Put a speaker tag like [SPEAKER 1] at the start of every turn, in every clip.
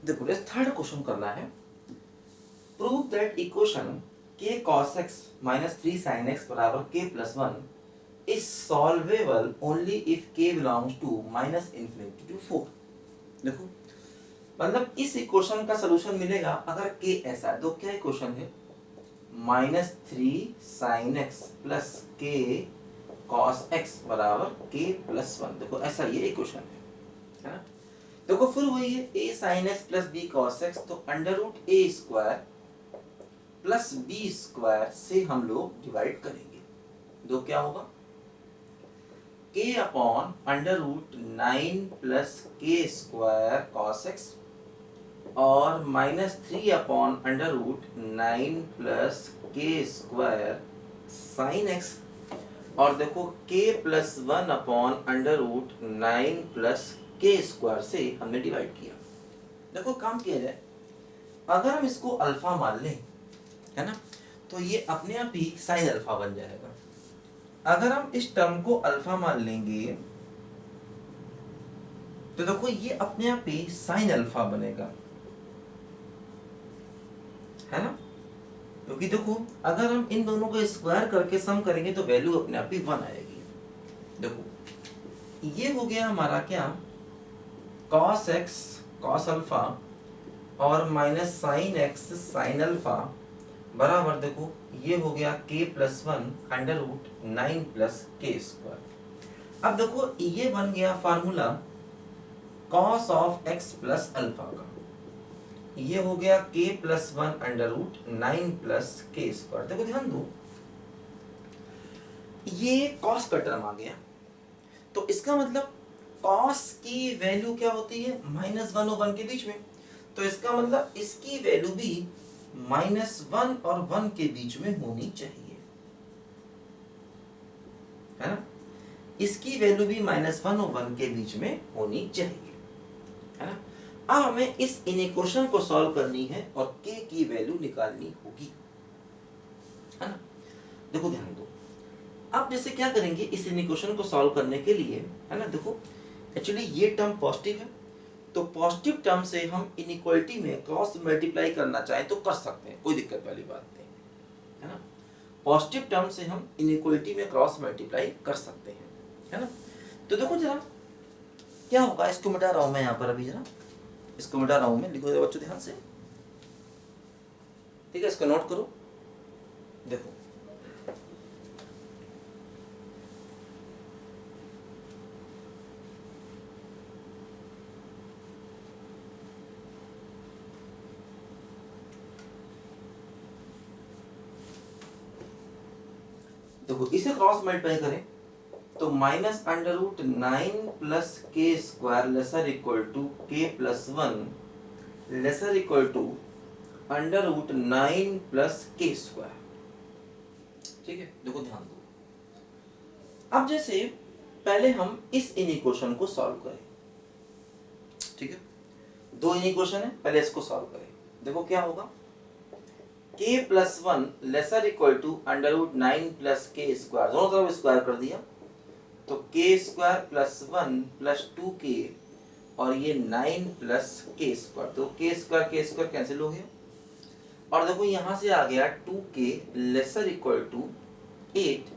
[SPEAKER 1] देखो third question करना है। Prove that equation k cos x minus 3 sin x बराबर k plus 1 is solvable only if k belongs to minus infinity to 4। देखो मतलब इस equation का सलूशन मिलेगा अगर k ऐसा है। तो क्या इक्वेशन है? माइनस 3 साइन एक्स प्लस के कॉस एक्स बराबर k प्लस 1। देखो ऐसा ये इक्वेशन है ना। देखो फिर वही है a sine x plus B cos x, तो under root A square plus B square से हम लोग डिवाइड करेंगे। तो क्या होगा? k upon under root 9 plus K square cos x और minus 3 upon under root 9 plus K square sine x और देखो k plus 1 upon under root 9 plus K square से हमने डिवाइड किया। देखो काम किया जाए, अगर हम इसको अल्फा मान लें है ना, तो ये अपने आप ही साइन अल्फा बन जाएगा। अगर हम इस टर्म को अल्फा मान लेंगे तो देखो ये अपने आप ही साइन अल्फा बनेगा, है ना। क्योंकि देखो अगर हम इन दोनों को स्क्वायर करके सम करेंगे तो वैल्यू अपने आप ही 1 आएगी। देखो ये हो गया हमारा क्या, cos x cos अल्फा और minus sine x sine alpha बराबर देखो ये हो गया k plus 1 under root 9 plus K square. अब देखो ये बन गया formula cos of x plus alpha का, ये हो गया k plus 1 under root 9 plus K square. देखो ध्यान दो ये cos का टर्म आ गया, तो इसका मतलब cos की वैल्यू क्या होती है? -1 और 1 के बीच में। तो इसका मतलब इसकी वैल्यू भी -1 और 1 के बीच में होनी चाहिए, है ना। इसकी वैल्यू भी -1 और 1 के बीच में होनी चाहिए, है ना। अब हमें इस इक्वेशन को सॉल्व करनी है और k की वैल्यू निकालनी होगी, है ना। देखो ध्यान दो, अब जैसे क्या करेंगे इस इक्वेशन को सॉल्व करने के लिए, है ना। देखो एक्चुअली ये टर्म पॉजिटिव है, तो पॉजिटिव टर्म से हम इनइक्वालिटी में क्रॉस मल्टीप्लाई करना चाहें तो कर सकते हैं, कोई दिक्कत वाली बात नहीं, है ना। पॉजिटिव टर्म से हम इनइक्वालिटी में क्रॉस मल्टीप्लाई कर सकते हैं, है ना। तो देखो जरा क्या होगा, इसको मिटा रहा हूं मैं यहाँ पर, अभी जरा इसको मिटा रहा हूं मैं, लिखो बच्चों ध्यान से, ठीक है। इसको नोट करो। देखो देखो इसे क्रॉस मल्टीप्लाई करें तो minus under root 9 plus K square lesser equal to K plus 1 lesser equal to under root 9 plus K square, ठीक है। देखो ध्यान दो, अब जैसे पहले हम इस इक्वेशन को सॉल्व करें, ठीक है। दो इक्वेशन है, पहले इसको सॉल्व करें। देखो क्या होगा, k plus 1 lesser equal to under root 9 plus K square, दोनों तरफ स्क्वायर कर दिया तो k square plus 1 plus 2k और ये 9 प्लस के स्क्वायर, तो k स्क्वायर कैंसिल हो गया और देखो यहां से आ गया 2k लेसर इक्वल टू 8,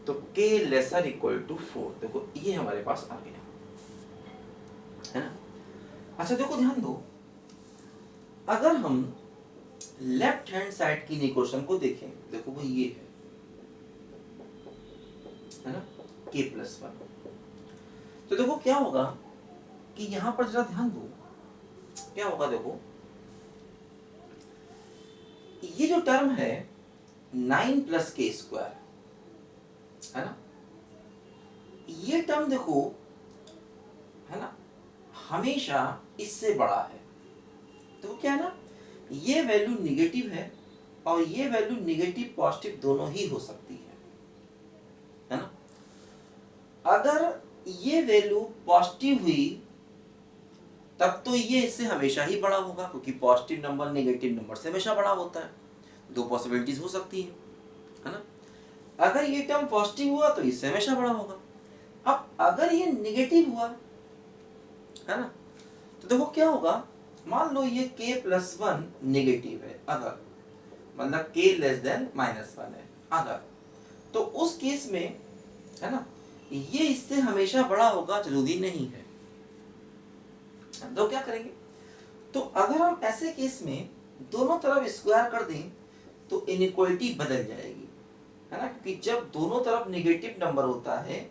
[SPEAKER 1] तो k लेसर इक्वल टू 4। देखो ये हमारे पास आ गया, है ना। अच्छा देखो ध्यान दो, अगर हम लेफ्ट हैंड साइड की इक्वेशन को देखें, देखो वो ये है ना, k प्लस 1। तो देखो क्या होगा कि यहां पर जरा ध्यान दो, क्या होगा, देखो ये जो टर्म है 9 प्लस के स्क्वायर, है ना, ये टर्म देखो, है ना, हमेशा इससे बड़ा है। तो क्या है ना, ये वैल्यू निगेटिव है और ये वैल्यू निगेटिव पॉजिटिव दोनों ही हो सकती है ना। अगर ये वैल्यू पॉजिटिव हुई तब तो ये इससे हमेशा ही बड़ा होगा, क्योंकि पॉजिटिव नंबर नेगेटिव नंबर से हमेशा बड़ा होता है। दो पॉसिबिलिटीज हो सकती है ना। अगर ये टर्म पॉजिटिव हुआ तो इससे हमेशा बड़ा होगा। अब अगर ये नेगेटिव हुआ, है ना, तो देखो क्या होगा, मान लो ये k+1 नेगेटिव है अगर, मतलब k लेस देन -1 है अगर, तो उस केस में है ना ये इससे हमेशा बड़ा होगा जरूरी नहीं है। तो क्या करेंगे, तो अगर हम ऐसे केस में दोनों तरफ स्क्वायर कर दें तो इनइक्वालिटी बदल जाएगी, है ना, क्योंकि जब दोनों तरफ नेगेटिव नंबर होता है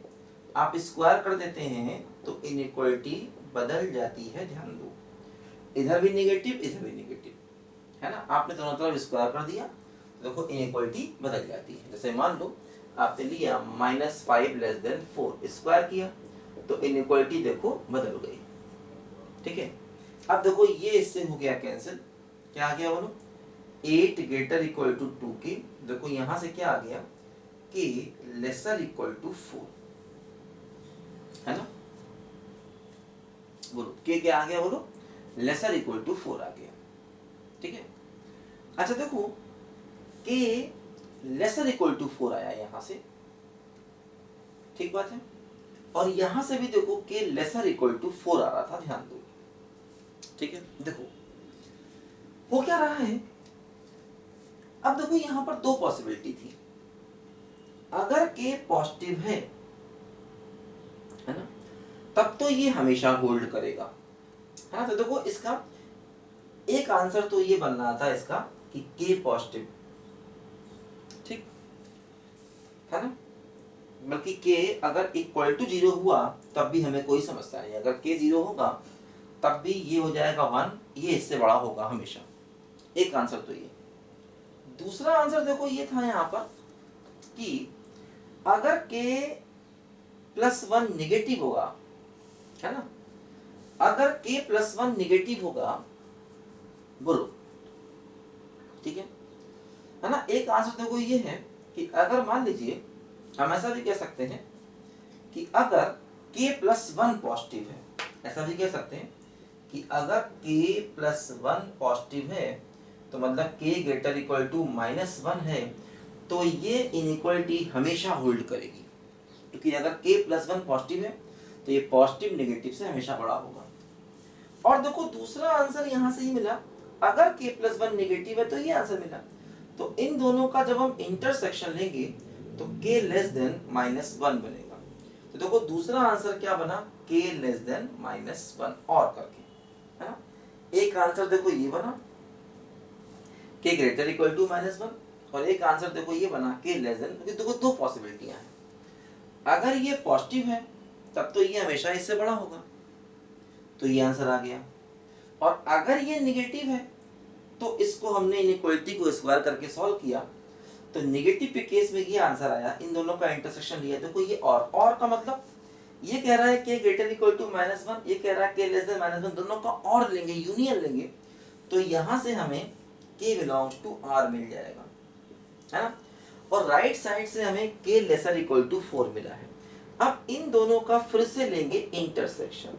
[SPEAKER 1] आप स्क्वायर कर देते हैं तो इनइक्वालिटी बदल जाती है। ध्यान दो, इधर भी नेगेटिव इधर भी नेगेटिव, है ना, आपने दोनों तरफ स्क्वायर कर दिया तो देखो इनइक्वालिटी बदल जाती है। जैसे मान लो आपने लिया -5 लेस देन 4 स्क्वायर किया तो इनइक्वालिटी देखो बदल गई। ठीक है, अब देखो ये इससे हो गया कैंसिल, क्या आ गया बोलो, 8 ग्रेटर इक्वल टू 2k, देखो यहां से क्या आ गया, k लेसर इक्वल टू 4, है ना, बोलो k क्या आ गया, बोलो लेसर इक्वल टू 4 आ गया। ठीक है, अच्छा देखो k लेसर इक्वल टू 4 आया यहां से, ठीक बात है, और यहां से भी देखो k लेसर इक्वल टू 4 आ रहा था, ध्यान दो। ठीक है, देखो हो क्या रहा है, अब देखो यहां पर दो पॉसिबिलिटी थी, अगर k पॉजिटिव है ना, तब तो ये हमेशा होल्ड करेगा, है ना, तो देखो इसका एक आंसर तो ये बन रहा था इसका कि k पॉजिटिव, ठीक है ना, बल्कि k अगर इक्वल टू 0 हुआ तब भी हमें कोई समस्या नहीं, अगर k 0 होगा तब भी ये हो जाएगा 1, ये इससे बड़ा होगा हमेशा, एक आंसर तो ये। दूसरा आंसर देखो ये था यहाँ पर कि अगर k+1 नेगेटिव होगा, है ना, अगर k+1 नेगेटिव होगा, बोलो, ठीक है ना, एक आंसर देखो ये है कि अगर मान लीजिए हम ऐसा भी कह सकते हैं कि अगर k+1 पॉजिटिव है, ऐसा भी कह सकते हैं कि अगर k+1 पॉजिटिव है तो मतलब k ग्रेटर इक्वल टू -1 है तो ये इनइक्वालिटी हमेशा होल्ड करेगी, क्योंकि अगर k+1 पॉजिटिव है तो ये पॉजिटिव नेगेटिव से हमेशा बड़ा होगा। और देखो दूसरा आंसर यहाँ से ही मिला, अगर k+1 नेगेटिव है तो ये आंसर मिला, तो इन दोनों का जब हम इंटरसेक्शन लेंगे तो k लेस देन -1 बनेगा। तो देखो दूसरा आंसर क्या बना, k लेस देन -1 और करके, है ना, एक आंसर देखो ये बना k ग्रेटर इक्वल टू -1 और एक आंसर देखो ये बना k लेस देन, क्योंकि देखो दो पॉसिबिलिटियां हैं, अगर ये पॉजिटिव है तब तो ये हमेशा इससे बड़ा होगा, तो ये आंसर आ गया, और अगर ये नेगेटिव है तो इसको हमने इनइक्वालिटी को स्क्वायर करके सॉल्व किया तो नेगेटिव के केस में ये आंसर आया, इन दोनों का इंटरसेक्शन लिया, देखो ये और का मतलब ये कह रहा है k ग्रेटर इक्वल टू -1, ये कह रहा है k लेस देन -1, दोनों का और लेंगे, यूनियन लेंगे, तो यहां से हमें k बिलोंग्स टू r मिल जाएगा, है ना, और राइट साइड से हमें k लेसर इक्वल टू 4 मिला है। अब इन दोनों का फिर से लेंगे इंटरसेक्शन,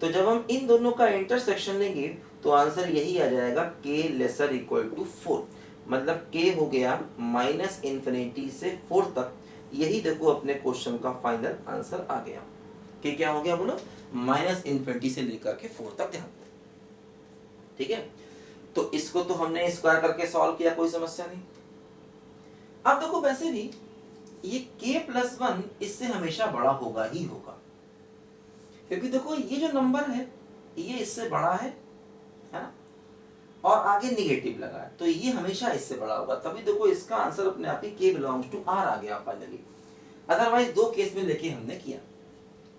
[SPEAKER 1] तो जब हम इन दोनों का इंटरसेक्शन लेंगे तो आंसर यही आ जाएगा k लेसर इक्वल टू 4, मतलब k हो गया -∞ से 4 तक, यही देखो अपने क्वेश्चन का फाइनल आंसर आ गया, k क्या हो गया बोलो, -∞ से लेकर के 4 तक, ध्यान, ठीक है, तो इसको तो हमने स्क्वायर करके सॉल्व किया, कोई समस्या नहीं। अब देखो वैसे भी ये k+1 इससे हमेशा बड़ा होगा ही होगा, क्योंकि देखो ये जो नंबर है ये इससे बड़ा है ना, और आगे निगेटिव लगा है तो ये हमेशा इससे बड़ा होगा, तभी देखो इसका आंसर अपने आप ही k बिलोंग्स टू r आ गया फाइनली। अदरवाइज दो केस में लेके हमने किया,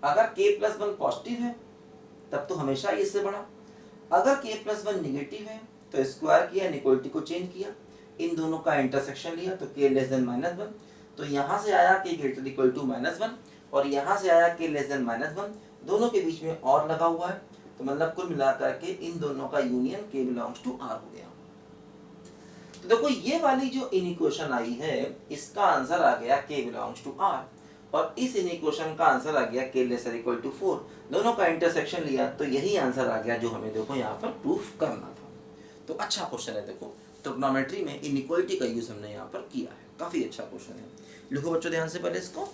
[SPEAKER 1] अगर k+1 पॉजिटिव है तब तो हमेशा ही इससे बड़ा, अगर k+1 नेगेटिव है तो स्क्वायर किया, इनइक्वालिटी को चेंज किया, इन दोनों का इंटरसेक्शन लिया तो k लेस देन -1, तो यहाँ से आया k ग्रेटर इक्वल टू -1 और यहाँ से आया k लेस देन -1, दोनों के बीच में और लगा हुआ है, तो मतलब कुल मिलाकर के इन दोनों का union k belongs to r हो गया। तो देखो ये वाली जो इनइक्वेशन आई है इसका आंसर आ गया k बिलोंग्स टू r, और इस इनइक्वेशन का आंसर आ गया k लेसर इक्वल टू 4, दोनों का इंटरसेक्शन लिया तो यही आंसर आ गया जो हमें देखो यहाँ पर प्रूफ करना था। तो अच्छा क्वेश्चन है, देखो ट्रिग्नोमेट्री में इनइक्वालिटी का यूज हमने यहाँ पर किया है, काफी अच्छा क्वेश्चन है, लिखो बच्चों ध्यान से पहले इसको।